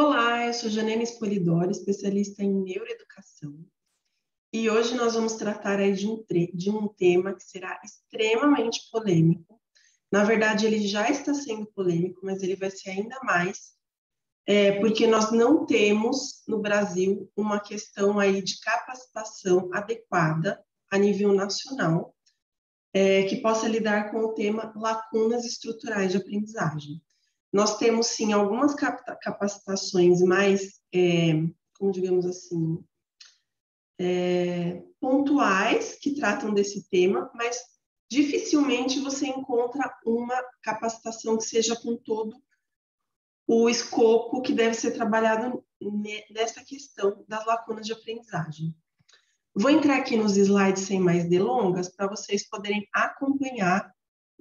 Olá, eu sou Janene Spolidoro, especialista em neuroeducação, e hoje nós vamos tratar aí de um tema que será extremamente polêmico. Na verdade, ele já está sendo polêmico, mas ele vai ser ainda mais, porque nós não temos no Brasil uma questão aí de capacitação adequada a nível nacional, que possa lidar com o tema lacunas estruturais de aprendizagem. Nós temos, sim, algumas capacitações mais, como digamos assim, pontuais que tratam desse tema, mas dificilmente você encontra uma capacitação que seja com todo o escopo que deve ser trabalhado nessa questão das lacunas de aprendizagem. Vou entrar aqui nos slides sem mais delongas para vocês poderem acompanhar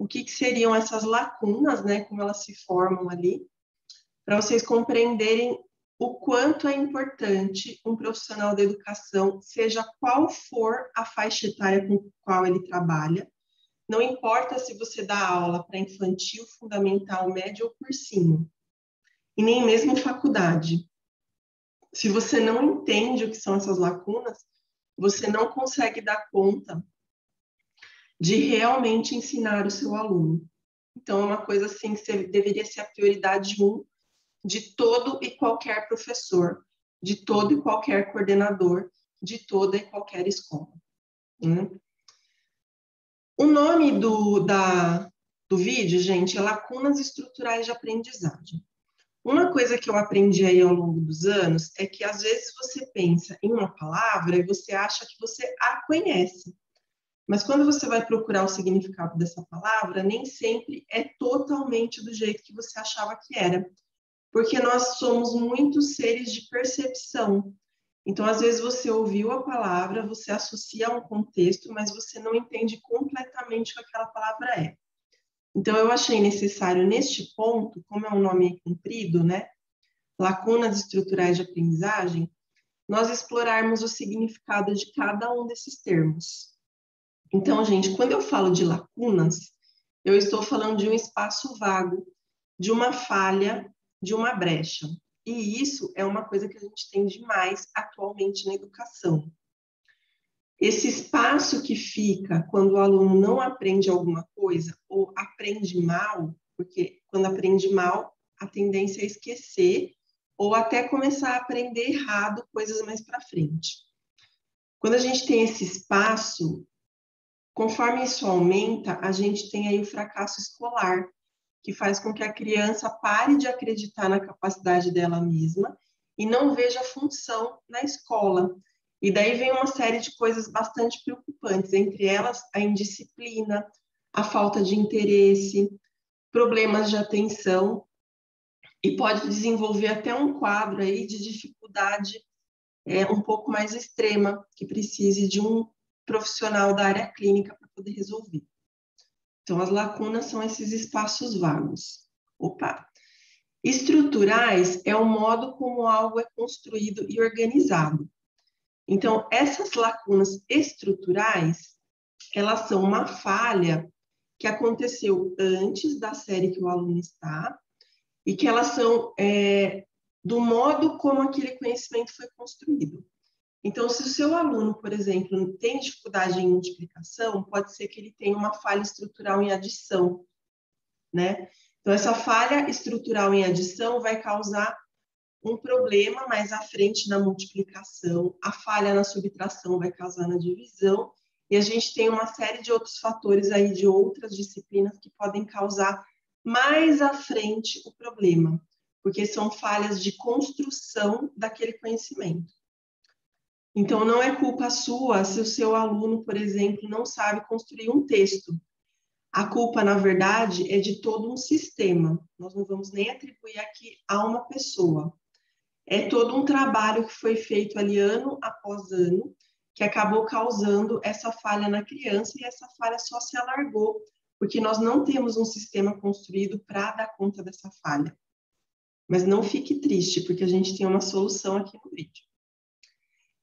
o que seriam essas lacunas, né, como elas se formam ali, para vocês compreenderem o quanto é importante um profissional da educação, seja qual for a faixa etária com a qual ele trabalha, não importa se você dá aula para infantil, fundamental, médio ou cursinho, e nem mesmo faculdade. Se você não entende o que são essas lacunas, você não consegue dar conta de realmente ensinar o seu aluno. Então, é uma coisa assim que deveria ser a prioridade 1 de todo e qualquer professor, de todo e qualquer coordenador, de toda e qualquer escola. Né? O nome do vídeo, gente, é Lacunas Estruturais de Aprendizagem. Uma coisa que eu aprendi aí ao longo dos anos é que, às vezes, você pensa em uma palavra e você acha que você a conhece. Mas quando você vai procurar o significado dessa palavra, nem sempre é totalmente do jeito que você achava que era. Porque nós somos muitos seres de percepção. Então, às vezes, você ouviu a palavra, você associa a um contexto, mas você não entende completamente o que aquela palavra é. Então, eu achei necessário, neste ponto, como é um nome comprido, né? Lacunas estruturais de aprendizagem, nós explorarmos o significado de cada um desses termos. Então, gente, quando eu falo de lacunas, eu estou falando de um espaço vago, de uma falha, de uma brecha. E isso é uma coisa que a gente tem demais atualmente na educação. Esse espaço que fica quando o aluno não aprende alguma coisa ou aprende mal, porque quando aprende mal, a tendência é esquecer ou até começar a aprender errado coisas mais para frente. Quando a gente tem esse espaço, conforme isso aumenta, a gente tem aí o fracasso escolar, que faz com que a criança pare de acreditar na capacidade dela mesma e não veja função na escola. E daí vem uma série de coisas bastante preocupantes, entre elas a indisciplina, a falta de interesse, problemas de atenção, e pode desenvolver até um quadro aí de dificuldade um pouco mais extrema, que precise de um profissional da área clínica para poder resolver. Então, as lacunas são esses espaços vagos. Estruturais é o modo como algo é construído e organizado. Então, essas lacunas estruturais, elas são uma falha que aconteceu antes da série que o aluno está e que elas são do modo como aquele conhecimento foi construído. Então, se o seu aluno, por exemplo, tem dificuldade em multiplicação, pode ser que ele tenha uma falha estrutural em adição, né? Então, essa falha estrutural em adição vai causar um problema mais à frente na multiplicação, a falha na subtração vai causar na divisão, e a gente tem uma série de outros fatores aí de outras disciplinas que podem causar mais à frente o problema, porque são falhas de construção daquele conhecimento. Então, não é culpa sua se o seu aluno, por exemplo, não sabe construir um texto. A culpa, na verdade, é de todo um sistema. Nós não vamos nem atribuir aqui a uma pessoa. É todo um trabalho que foi feito ali ano após ano, que acabou causando essa falha na criança, e essa falha só se alargou, porque nós não temos um sistema construído para dar conta dessa falha. Mas não fique triste, porque a gente tem uma solução aqui no vídeo.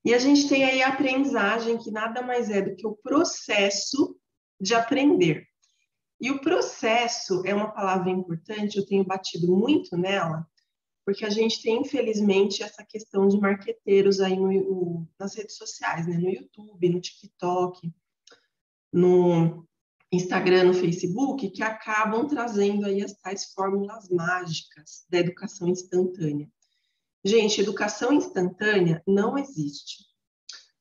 E a gente tem aí a aprendizagem, que nada mais é do que o processo de aprender. E o processo é uma palavra importante, eu tenho batido muito nela, porque a gente tem, infelizmente, essa questão de marqueteiros aí nas redes sociais, né? No YouTube, no TikTok, no Instagram, no Facebook, que acabam trazendo aí as tais fórmulas mágicas da educação instantânea. Gente, educação instantânea não existe.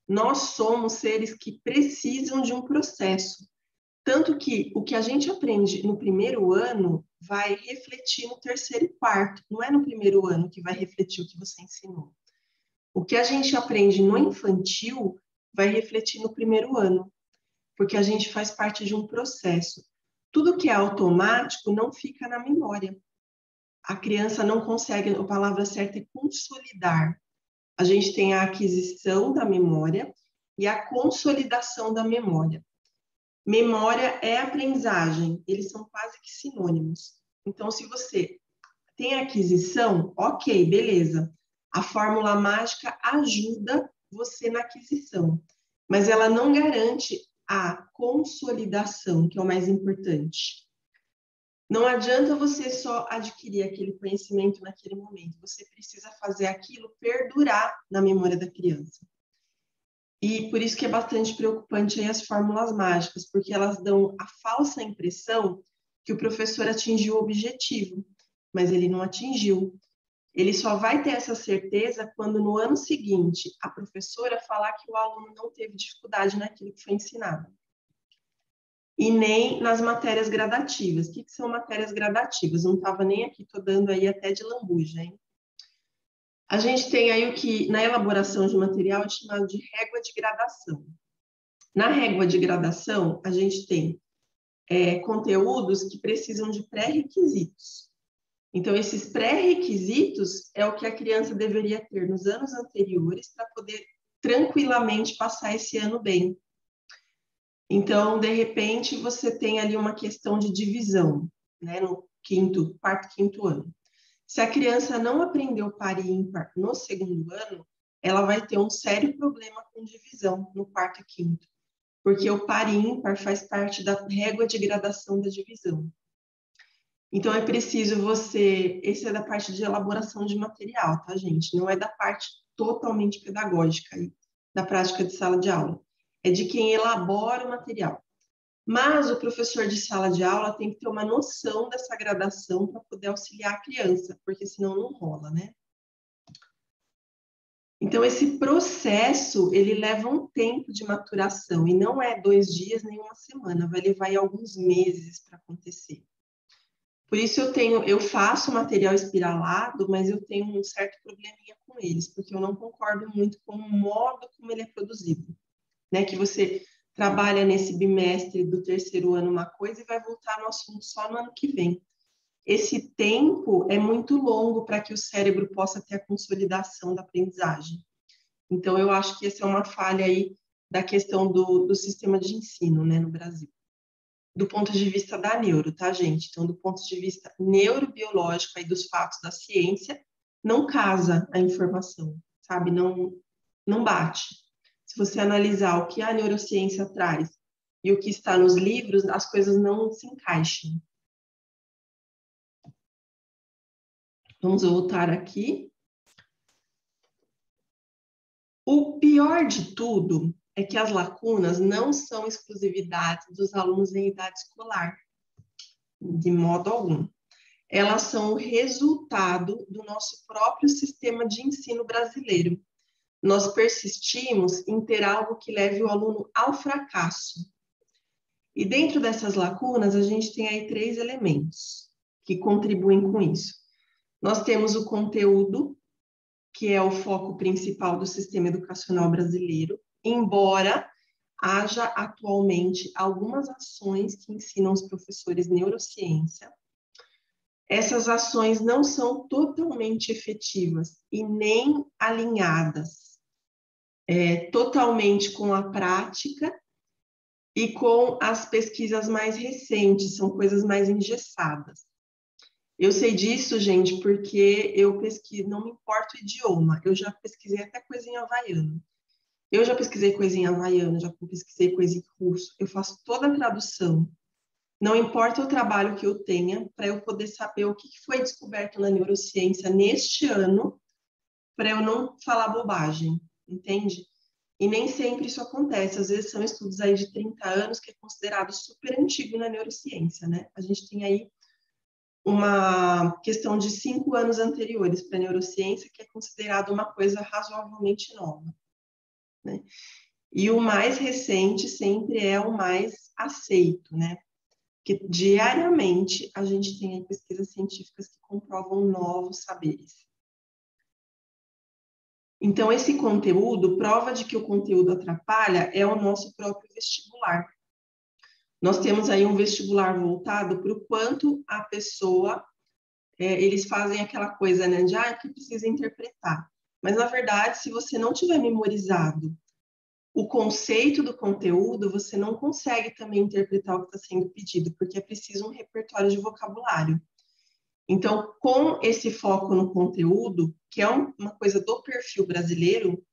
Nós somos seres que precisam de um processo. Tanto que o que a gente aprende no primeiro ano vai refletir no terceiro e quarto. Não é no primeiro ano que vai refletir o que você ensinou. O que a gente aprende no infantil vai refletir no primeiro ano, porque a gente faz parte de um processo. Tudo que é automático não fica na memória. A criança não consegue, a palavra certa é consolidar. A gente tem a aquisição da memória e a consolidação da memória. Memória é aprendizagem, eles são quase que sinônimos. Então, se você tem aquisição, ok, beleza. A fórmula mágica ajuda você na aquisição, mas ela não garante a consolidação, que é o mais importante. Não adianta você só adquirir aquele conhecimento naquele momento, você precisa fazer aquilo perdurar na memória da criança. E por isso que é bastante preocupante aí as fórmulas mágicas, porque elas dão a falsa impressão que o professor atingiu o objetivo, mas ele não atingiu. Ele só vai ter essa certeza quando no ano seguinte a professora falar que o aluno não teve dificuldade naquilo que foi ensinado. E nem nas matérias gradativas. O que são matérias gradativas? Não estava nem aqui, estou dando aí até de lambuja, hein? A gente tem aí o que, na elaboração de material, é chamado de régua de gradação. Na régua de gradação, a gente tem conteúdos que precisam de pré-requisitos. Então, esses pré-requisitos é o que a criança deveria ter nos anos anteriores para poder tranquilamente passar esse ano bem. Então, de repente, você tem ali uma questão de divisão, né, no quarto, quinto ano. Se a criança não aprendeu par e ímpar no segundo ano, ela vai ter um sério problema com divisão no quarto e quinto, porque o par e ímpar faz parte da régua de gradação da divisão. Então, é preciso esse é da parte de elaboração de material, tá, gente? Não é da parte totalmente pedagógica, da prática de sala de aula. É de quem elabora o material. Mas o professor de sala de aula tem que ter uma noção dessa gradação para poder auxiliar a criança, porque senão não rola, né? Então, esse processo, ele leva um tempo de maturação, e não é 2 dias nem uma semana, vai levar aí alguns meses para acontecer. Por isso eu faço material espiralado, mas eu tenho um certo probleminha com eles, porque eu não concordo muito com o modo como ele é produzido, né? Que você trabalha nesse bimestre do terceiro ano uma coisa e vai voltar no assunto só no ano que vem. Esse tempo é muito longo para que o cérebro possa ter a consolidação da aprendizagem. Então, eu acho que essa é uma falha aí da questão do sistema de ensino, né, no Brasil. Do ponto de vista da neuro, tá, gente? Então, do ponto de vista neurobiológico aí dos fatos da ciência, não casa a informação, sabe? Não bate. Se você analisar o que a neurociência traz e o que está nos livros, as coisas não se encaixam. Vamos voltar aqui. O pior de tudo é que as lacunas não são exclusividade dos alunos em idade escolar, de modo algum. Elas são o resultado do nosso próprio sistema de ensino brasileiro. Nós persistimos em ter algo que leve o aluno ao fracasso. E dentro dessas lacunas, a gente tem aí 3 elementos que contribuem com isso. Nós temos o conteúdo, que é o foco principal do sistema educacional brasileiro, embora haja atualmente algumas ações que ensinam os professores neurociência. Essas ações não são totalmente efetivas e nem alinhadas totalmente com a prática e com as pesquisas mais recentes, são coisas mais engessadas. Eu sei disso, gente, porque eu pesquiso, não me importa o idioma, eu já pesquisei até coisa em havaiano. Eu já pesquisei coisa em havaiano, já pesquisei coisa em russo, eu faço toda a tradução. Não importa o trabalho que eu tenha, para eu poder saber o que foi descoberto na neurociência neste ano, para eu não falar bobagem, entende? E nem sempre isso acontece. Às vezes são estudos aí de 30 anos, que é considerado super antigo na neurociência, né? A gente tem aí uma questão de 5 anos anteriores para a neurociência, que é considerado uma coisa razoavelmente nova, né? E o mais recente sempre é o mais aceito, né? Que diariamente a gente tem aí pesquisas científicas que comprovam novos saberes. Então, esse conteúdo, prova de que o conteúdo atrapalha, é o nosso próprio vestibular. Nós temos aí um vestibular voltado para o quanto a pessoa, eles fazem aquela coisa, né, de, que precisa interpretar. Mas, na verdade, se você não tiver memorizado o conceito do conteúdo, você não consegue também interpretar o que está sendo pedido, porque é preciso um repertório de vocabulário. Então, com esse foco no conteúdo, que é uma coisa do perfil brasileiro,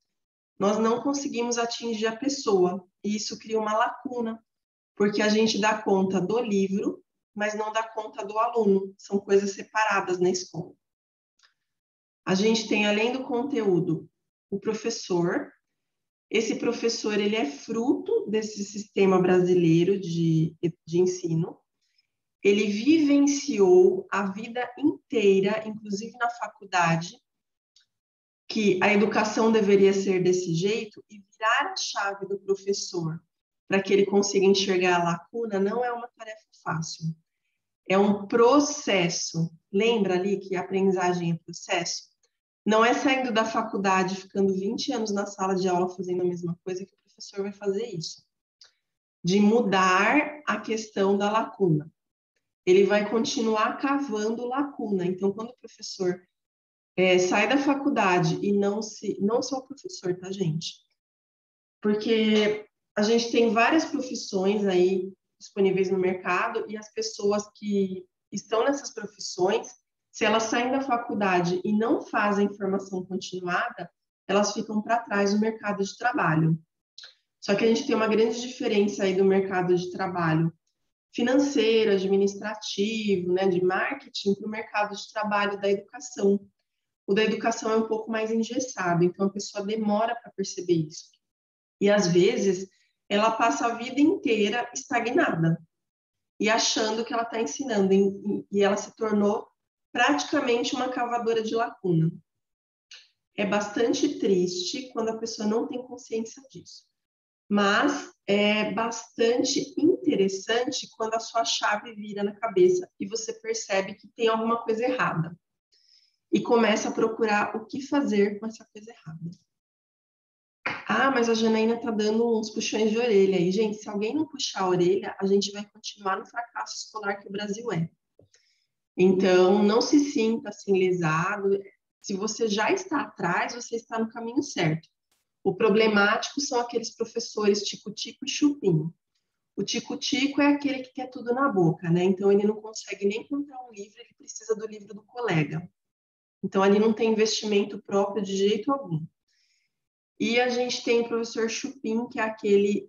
nós não conseguimos atingir a pessoa, e isso cria uma lacuna, porque a gente dá conta do livro, mas não dá conta do aluno, são coisas separadas na escola. A gente tem, além do conteúdo, o professor. Esse professor, ele é fruto desse sistema brasileiro de ensino. Ele vivenciou a vida inteira, inclusive na faculdade, que a educação deveria ser desse jeito, e virar a chave do professor para que ele consiga enxergar a lacuna não é uma tarefa fácil. É um processo. Lembra ali que a aprendizagem é processo? Não é saindo da faculdade, ficando 20 anos na sala de aula fazendo a mesma coisa que o professor vai fazer isso. De mudar a questão da lacuna. Ele vai continuar cavando lacuna. Então, quando o professor sai da faculdade e não só o professor, tá, gente? Porque a gente tem várias profissões aí disponíveis no mercado e as pessoas que estão nessas profissões, se elas saem da faculdade e não fazem formação continuada, elas ficam para trás no mercado de trabalho. Só que a gente tem uma grande diferença aí do mercado de trabalho financeiro, administrativo, né, de marketing, para o mercado de trabalho da educação. O da educação é um pouco mais engessado, então a pessoa demora para perceber isso. E às vezes ela passa a vida inteira estagnada e achando que ela está ensinando, e ela se tornou praticamente uma cavadora de lacuna. É bastante triste quando a pessoa não tem consciência disso, mas é bastante interessante quando a sua chave vira na cabeça e você percebe que tem alguma coisa errada e começa a procurar o que fazer com essa coisa errada. Mas a Janaína está dando uns puxões de orelha aí. Gente, se alguém não puxar a orelha, a gente vai continuar no fracasso escolar que o Brasil é. Então, não se sinta assim lesado. Se você já está atrás, você está no caminho certo. O problemático são aqueles professores tico-tico e chupinho. O tico-tico é aquele que quer tudo na boca, né? Então, ele não consegue nem comprar um livro, ele precisa do livro do colega. Então, ali não tem investimento próprio de jeito algum. E a gente tem o professor chupim, que é aquele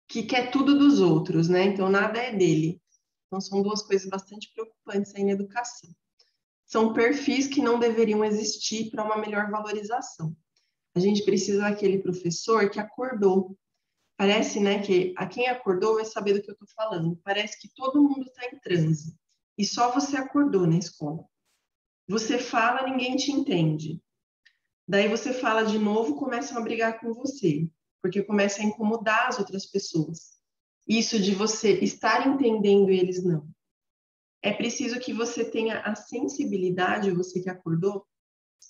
que quer tudo dos outros, né? Então, nada é dele. Então, são duas coisas bastante preocupantes aí na educação. São perfis que não deveriam existir para uma melhor valorização. A gente precisa daquele professor que acordou. Parece, né, que a quem acordou vai saber do que eu estou falando. Parece que todo mundo está em transe. E só você acordou na escola. Você fala, ninguém te entende. Daí você fala de novo, começam a brigar com você, porque começa a incomodar as outras pessoas. Isso de você estar entendendo e eles não. É preciso que você tenha a sensibilidade, você que acordou,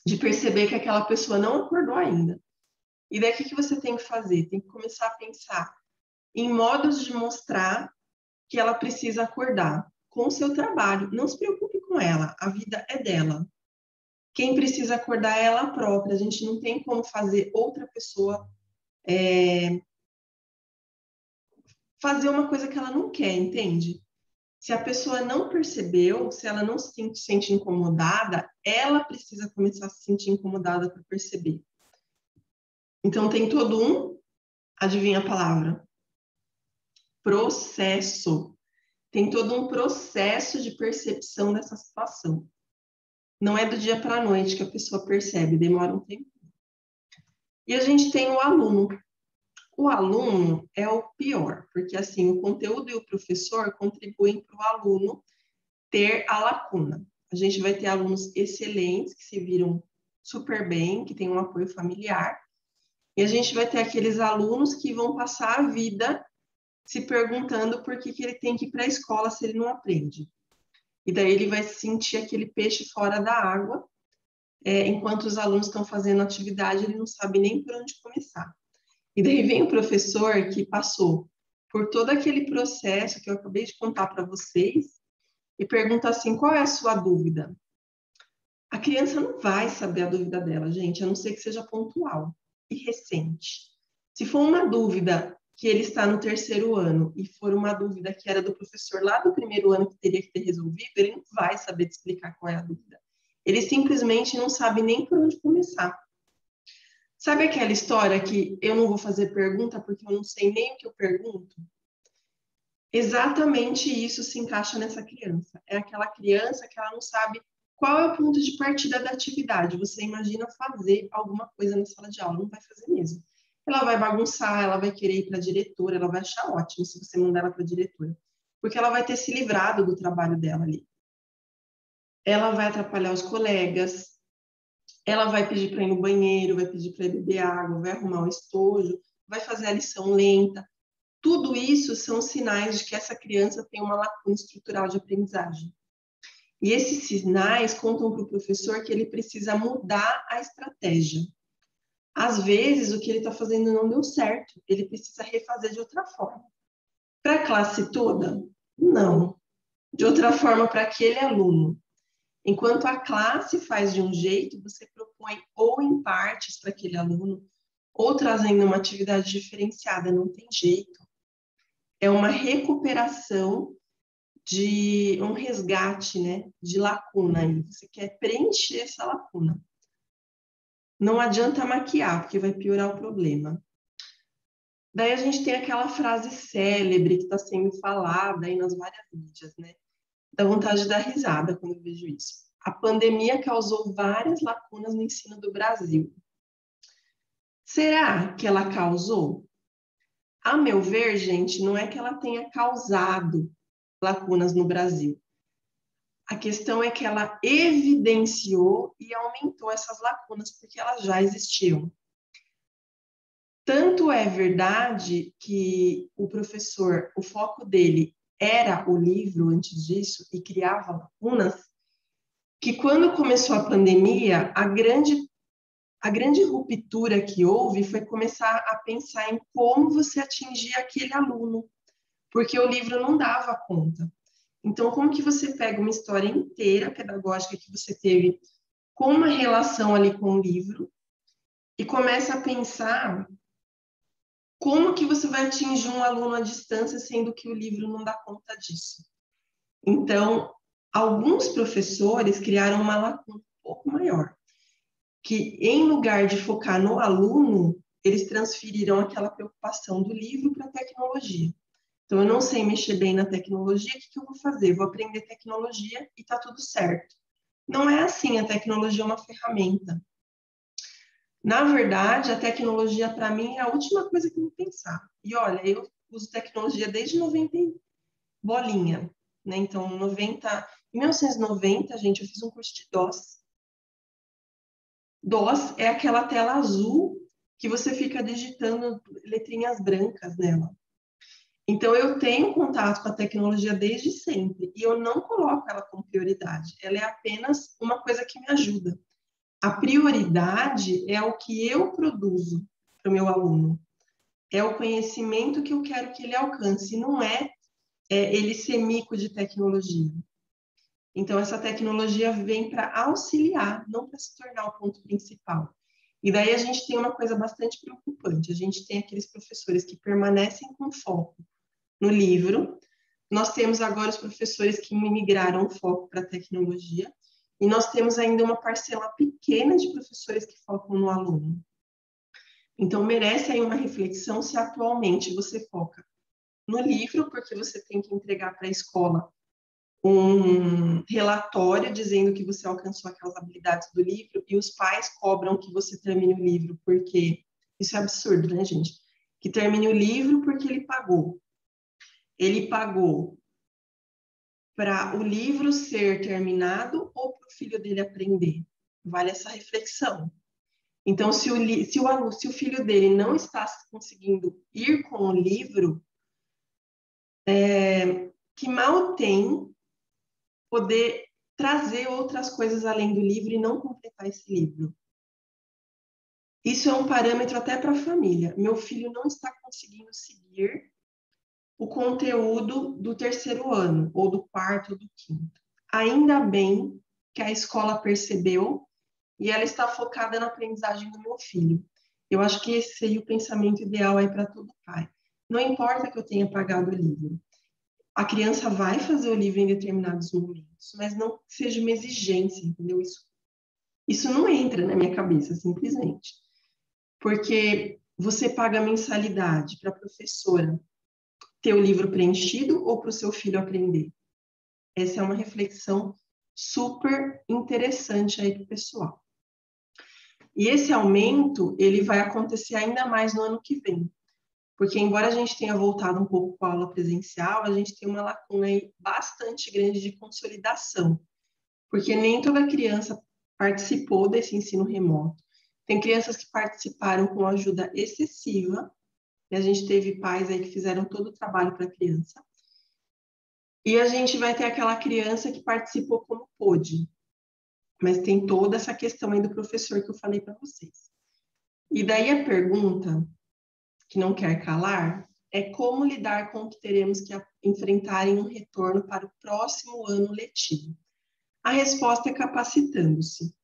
de perceber que aquela pessoa não acordou ainda. E daí o que você tem que fazer? Tem que começar a pensar em modos de mostrar que ela precisa acordar com o seu trabalho. Não se preocupe com ela, a vida é dela. Quem precisa acordar é ela própria. A gente não tem como fazer outra pessoa fazer uma coisa que ela não quer, entende? Se a pessoa não percebeu, se ela não se sente incomodada, ela precisa começar a se sentir incomodada para perceber. Então, tem todo adivinha a palavra? processo. Tem todo um processo de percepção dessa situação. Não é do dia para a noite que a pessoa percebe, demora um tempo. E a gente tem o aluno. O aluno é o pior, porque assim, o conteúdo e o professor contribuem para o aluno ter a lacuna. A gente vai ter alunos excelentes, que se viram super bem, que têm um apoio familiar, e a gente vai ter aqueles alunos que vão passar a vida se perguntando por que ele tem que ir para a escola se ele não aprende. E daí ele vai sentir aquele peixe fora da água, enquanto os alunos estão fazendo atividade, ele não sabe nem por onde começar. E daí vem o professor que passou por todo aquele processo que eu acabei de contar para vocês e pergunta assim, qual é a sua dúvida? A criança não vai saber a dúvida dela, gente, a não ser que seja pontual e recente. Se for uma dúvida que ele está no 3º ano e for uma dúvida que era do professor lá do 1º ano que teria que ter resolvido, ele não vai saber te explicar qual é a dúvida. Ele simplesmente não sabe nem por onde começar. Sabe aquela história que eu não vou fazer pergunta porque eu não sei nem o que eu pergunto? Exatamente isso se encaixa nessa criança. É aquela criança que ela não sabe qual é o ponto de partida da atividade. Você imagina fazer alguma coisa na sala de aula, não vai fazer mesmo. Ela vai bagunçar, ela vai querer ir para a diretora, ela vai achar ótimo se você mandar ela para a diretora, porque ela vai ter se livrado do trabalho dela ali. Ela vai atrapalhar os colegas, ela vai pedir para ir no banheiro, vai pedir para beber água, vai arrumar o estojo, vai fazer a lição lenta. Tudo isso são sinais de que essa criança tem uma lacuna estrutural de aprendizagem. E esses sinais contam para o professor que ele precisa mudar a estratégia. Às vezes, o que ele está fazendo não deu certo, ele precisa refazer de outra forma. Para a classe toda? Não. De outra forma, para aquele aluno. Enquanto a classe faz de um jeito, você propõe ou em partes para aquele aluno, ou trazendo uma atividade diferenciada, não tem jeito. É uma recuperação de um resgate, né, de lacuna. E você quer preencher essa lacuna. Não adianta maquiar, porque vai piorar o problema. Daí a gente tem aquela frase célebre que está sendo falada aí nas várias mídias, né? Dá vontade de dar risada quando eu vejo isso. A pandemia causou várias lacunas no ensino do Brasil. Será que ela causou? A meu ver, gente, não é que ela tenha causado lacunas no Brasil. A questão é que ela evidenciou e aumentou essas lacunas, porque elas já existiam. Tanto é verdade que o professor, o foco dele era o livro antes disso e criava lacunas, que quando começou a pandemia, a grande ruptura que houve foi começar a pensar em como você atingir aquele aluno, porque o livro não dava conta. Então, como que você pega uma história inteira pedagógica que você teve com uma relação ali com o livro e começa a pensar como que você vai atingir um aluno à distância, sendo que o livro não dá conta disso? Então, alguns professores criaram uma lacuna um pouco maior, que em lugar de focar no aluno, eles transferiram aquela preocupação do livro para a tecnologia. Então, eu não sei mexer bem na tecnologia, o que eu vou fazer? Vou aprender tecnologia e está tudo certo. Não é assim, a tecnologia é uma ferramenta. Na verdade, a tecnologia, para mim, é a última coisa que eu vou pensar. E olha, eu uso tecnologia desde 90 bolinha, né? Então, em 1990, gente, eu fiz um curso de DOS. DOS é aquela tela azul que você fica digitando letrinhas brancas nela. Então, eu tenho contato com a tecnologia desde sempre e eu não coloco ela como prioridade. Ela é apenas uma coisa que me ajuda. A prioridade é o que eu produzo para o meu aluno. É o conhecimento que eu quero que ele alcance, não é ele ser mico de tecnologia. Então, essa tecnologia vem para auxiliar, não para se tornar o ponto principal. E daí a gente tem uma coisa bastante preocupante. A gente tem aqueles professores que permanecem com foco no livro. Nós temos agora os professores que migraram o foco para a tecnologia. E nós temos ainda uma parcela pequena de professores que focam no aluno. Então, merece aí uma reflexão se atualmente você foca no livro, porque você tem que entregar para a escola um relatório dizendo que você alcançou aquelas habilidades do livro, e os pais cobram que você termine o livro, porque isso é absurdo, né, gente? Que termine o livro porque ele pagou. Ele pagou para o livro ser terminado ou para o filho dele aprender? Vale essa reflexão. Então, se o filho dele não está conseguindo ir com o livro, que mal tem poder trazer outras coisas além do livro e não completar esse livro. Isso é um parâmetro até para a família. Meu filho não está conseguindo seguir o conteúdo do terceiro ano, ou do quarto, ou do quinto. Ainda bem que a escola percebeu e ela está focada na aprendizagem do meu filho. Eu acho que esse seria o pensamento ideal aí para todo pai. Não importa que eu tenha pagado o livro. A criança vai fazer o livro em determinados momentos, mas não seja uma exigência, entendeu? Isso não entra na minha cabeça, simplesmente. Porque você paga mensalidade para a professora ter o livro preenchido ou para o seu filho aprender? Essa é uma reflexão super interessante aí para o pessoal. E esse aumento, ele vai acontecer ainda mais no ano que vem. Porque, embora a gente tenha voltado um pouco com a aula presencial, a gente tem uma lacuna aí bastante grande de consolidação. Porque nem toda criança participou desse ensino remoto. Tem crianças que participaram com ajuda excessiva, e a gente teve pais aí que fizeram todo o trabalho para a criança. E a gente vai ter aquela criança que participou como pôde. Mas tem toda essa questão aí do professor que eu falei para vocês. E daí a pergunta que não quer calar é como lidar com o que teremos que enfrentar em um retorno para o próximo ano letivo. A resposta é capacitando-se.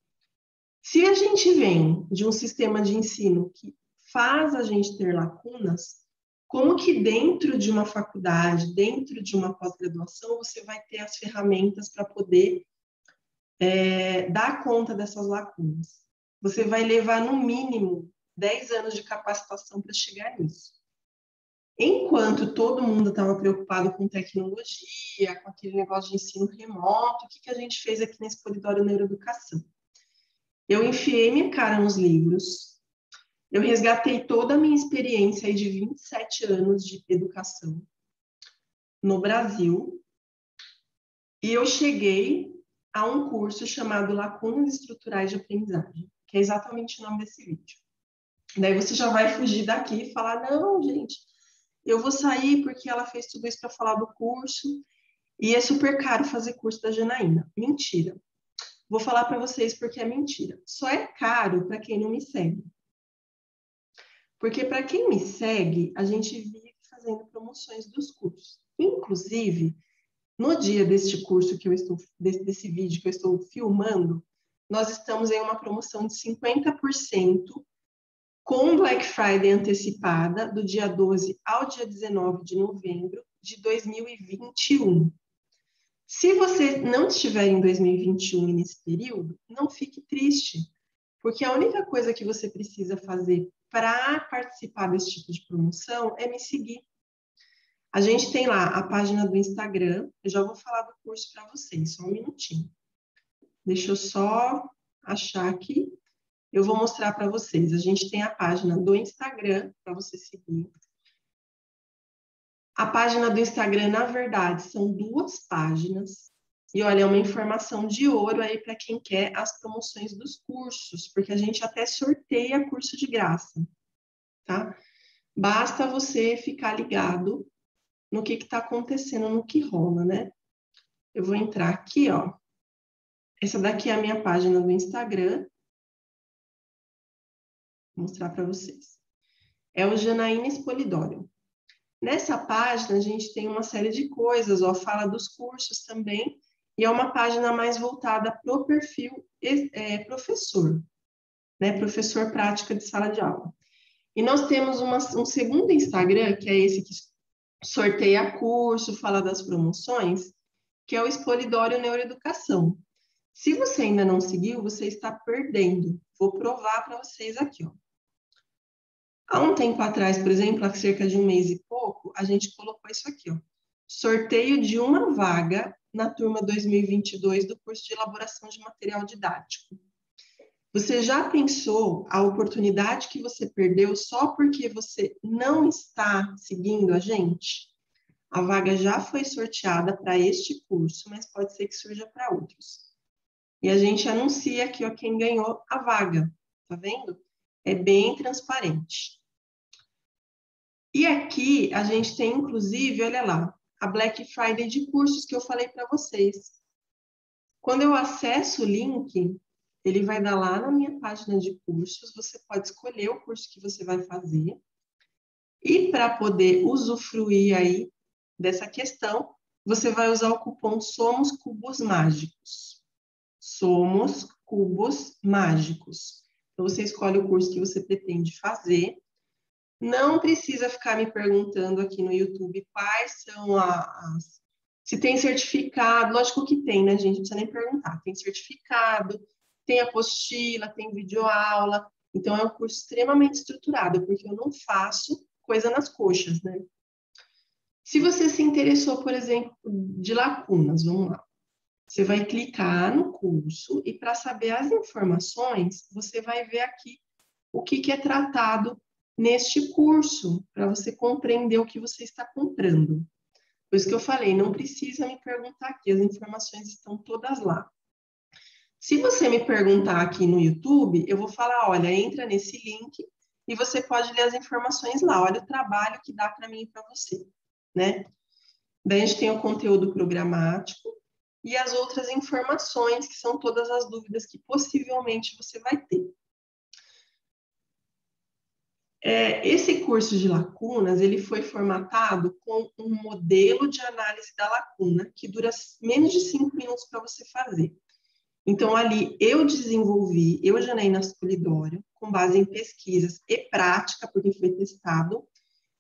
Se a gente vem de um sistema de ensino que faz a gente ter lacunas, como que dentro de uma faculdade, dentro de uma pós-graduação, você vai ter as ferramentas para poder dar conta dessas lacunas? Você vai levar, no mínimo, 10 anos de capacitação para chegar nisso. Enquanto todo mundo estava preocupado com tecnologia, com aquele negócio de ensino remoto, o que a gente fez aqui nesse Polidoro Neuroeducação? Eu enfiei minha cara nos livros, eu resgatei toda a minha experiência aí de 27 anos de educação no Brasil, e eu cheguei a um curso chamado Lacunas Estruturais de Aprendizagem, que é exatamente o nome desse vídeo. Daí você já vai fugir daqui e falar, não, gente, eu vou sair porque ela fez tudo isso para falar do curso e é super caro fazer curso da Janaína. Mentira. Vou falar para vocês porque é mentira. Só é caro para quem não me segue. Porque para quem me segue, a gente vive fazendo promoções dos cursos. Inclusive, no dia deste curso que eu estou, desse vídeo que eu estou filmando, nós estamos em uma promoção de 50% com Black Friday antecipada, do dia 12 ao dia 19 de novembro de 2021. Se você não estiver em 2021 nesse período, não fique triste, porque a única coisa que você precisa fazer para participar desse tipo de promoção é me seguir. A gente tem lá a página do Instagram, eu já vou falar do curso para vocês, só um minutinho. Deixa eu só achar aqui. Eu vou mostrar para vocês. A gente tem a página do Instagram para você seguir. A página do Instagram, na verdade, são 2 páginas. E olha, é uma informação de ouro aí para quem quer as promoções dos cursos, porque a gente até sorteia curso de graça, tá? Basta você ficar ligado no que está acontecendo, no que rola, né? Eu vou entrar aqui, ó. Essa daqui é a minha página do Instagram. Vou mostrar para vocês. É o Janaína Spolidoro. Nessa página, a gente tem uma série de coisas, ó, fala dos cursos também, e é uma página mais voltada para o perfil professor, né? Professor prática de sala de aula. E nós temos um segundo Instagram, que é esse que sorteia curso, fala das promoções, que é o Spolidoro Neuroeducação. Se você ainda não seguiu, você está perdendo. Vou provar para vocês aqui, ó. Há um tempo atrás, por exemplo, há cerca de um mês e pouco, a gente colocou isso aqui, ó. Sorteio de uma vaga na turma 2022 do curso de elaboração de material didático. Você já pensou a oportunidade que você perdeu só porque você não está seguindo a gente? A vaga já foi sorteada para este curso, mas pode ser que surja para outros. E a gente anuncia aqui, ó, quem ganhou a vaga, tá vendo? É bem transparente. E aqui a gente tem, inclusive, olha lá, a Black Friday de cursos que eu falei para vocês. Quando eu acesso o link, ele vai dar lá na minha página de cursos, você pode escolher o curso que você vai fazer. E para poder usufruir aí dessa questão, você vai usar o cupom Somos Cubos Mágicos. Somos Cubos Mágicos. Então, você escolhe o curso que você pretende fazer. Não precisa ficar me perguntando aqui no YouTube quais são as... Se tem certificado, lógico que tem, né, gente? Não precisa nem perguntar. Tem certificado, tem apostila, tem videoaula. Então, é um curso extremamente estruturado, porque eu não faço coisa nas coxas, né? Se você se interessou, por exemplo, de lacunas, vamos lá. Você vai clicar no curso e para saber as informações, você vai ver aqui o que é tratado neste curso, para você compreender o que você está comprando. Por isso que eu falei, não precisa me perguntar aqui, as informações estão todas lá. Se você me perguntar aqui no YouTube, eu vou falar, olha, entra nesse link e você pode ler as informações lá. Olha o trabalho que dá para mim e para você, né? Daí a gente tem o conteúdo programático e as outras informações, que são todas as dúvidas que possivelmente você vai ter. Esse curso de lacunas, ele foi formatado com um modelo de análise da lacuna, que dura menos de 5 minutos para você fazer. Então, ali, eu desenvolvi, eu, Janaína Spolidório, com base em pesquisas e prática, porque foi testado,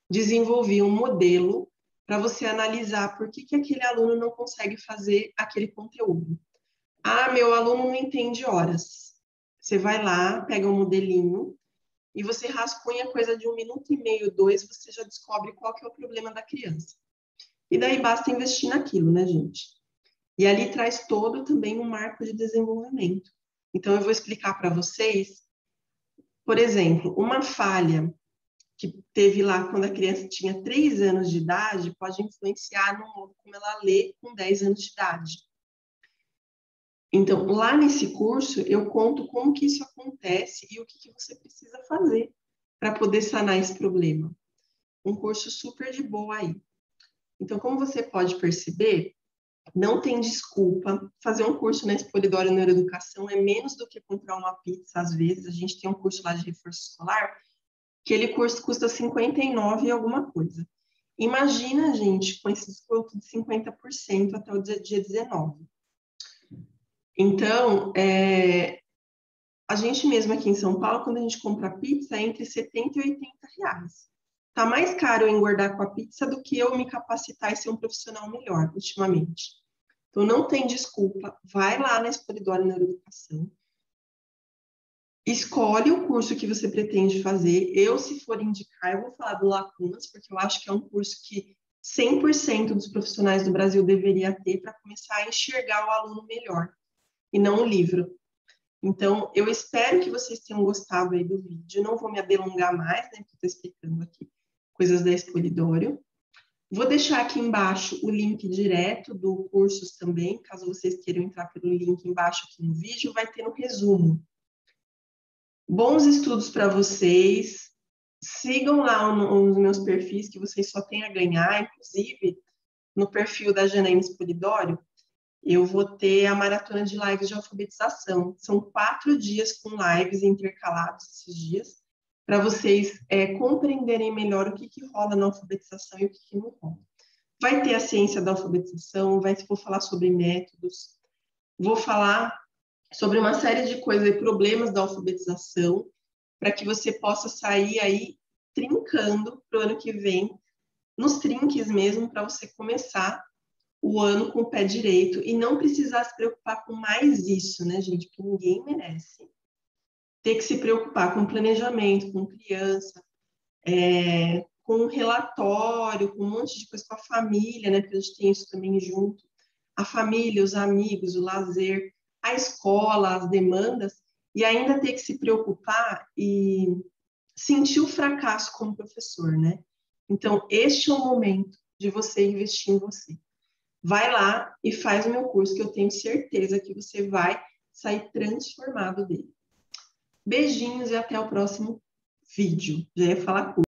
desenvolvi um modelo para você analisar por que aquele aluno não consegue fazer aquele conteúdo. Ah, meu aluno não entende horas. Você vai lá, pega um modelinho e você rascunha coisa de 1 minuto e meio, 2, você já descobre qual que é o problema da criança. E daí basta investir naquilo, né, gente? E ali traz todo também um marco de desenvolvimento. Então, eu vou explicar para vocês, por exemplo, uma falha que teve lá quando a criança tinha 3 anos de idade pode influenciar no modo como ela lê com 10 anos de idade. Então, lá nesse curso, eu conto como que isso acontece e o que você precisa fazer para poder sanar esse problema. Um curso super de boa aí. Então, como você pode perceber, não tem desculpa. Fazer um curso na Expolidório Neuroeducação é menos do que comprar uma pizza, às vezes. A gente tem um curso lá de reforço escolar, que aquele curso custa 59 e alguma coisa. Imagina, gente, com esse desconto de 50% até o dia 19. Então, a gente mesmo aqui em São Paulo, quando a gente compra pizza, é entre 70 e 80 reais. Tá mais caro eu engordar com a pizza do que eu me capacitar e ser um profissional melhor, ultimamente. Então, não tem desculpa. Vai lá na Expolidório Neuroeducação. Escolhe o curso que você pretende fazer. Eu, se for indicar, eu vou falar do Lacunas, porque eu acho que é um curso que 100% dos profissionais do Brasil deveria ter para começar a enxergar o aluno melhor, e não o livro. Então, eu espero que vocês tenham gostado aí do vídeo. Não vou me delongar mais, né, porque estou explicando aqui coisas da Expolidório. Vou deixar aqui embaixo o link direto do cursos também, caso vocês queiram entrar pelo link embaixo aqui no vídeo, vai ter no resumo. Bons estudos para vocês. Sigam lá os meus perfis, que vocês só têm a ganhar. Inclusive, no perfil da Janaína Spolidório, eu vou ter a maratona de lives de alfabetização. São 4 dias com lives intercalados esses dias, para vocês compreenderem melhor o que rola na alfabetização e o que não rola. Vai ter a ciência da alfabetização, vou falar sobre métodos, vou falar sobre uma série de coisas e problemas da alfabetização, para que você possa sair aí trincando para o ano que vem, nos trinques mesmo, para você começar o ano com o pé direito e não precisar se preocupar com mais isso, né, gente? Porque ninguém merece ter que se preocupar com planejamento, com criança, com um relatório, com um monte de coisa com a família, né? Porque a gente tem isso também junto. A família, os amigos, o lazer, a escola, as demandas, e ainda ter que se preocupar e sentir o fracasso como professor, né? Então, este é o momento de você investir em você. Vai lá e faz o meu curso, que eu tenho certeza que você vai sair transformado dele. Beijinhos e até o próximo vídeo. Já ia falar curso.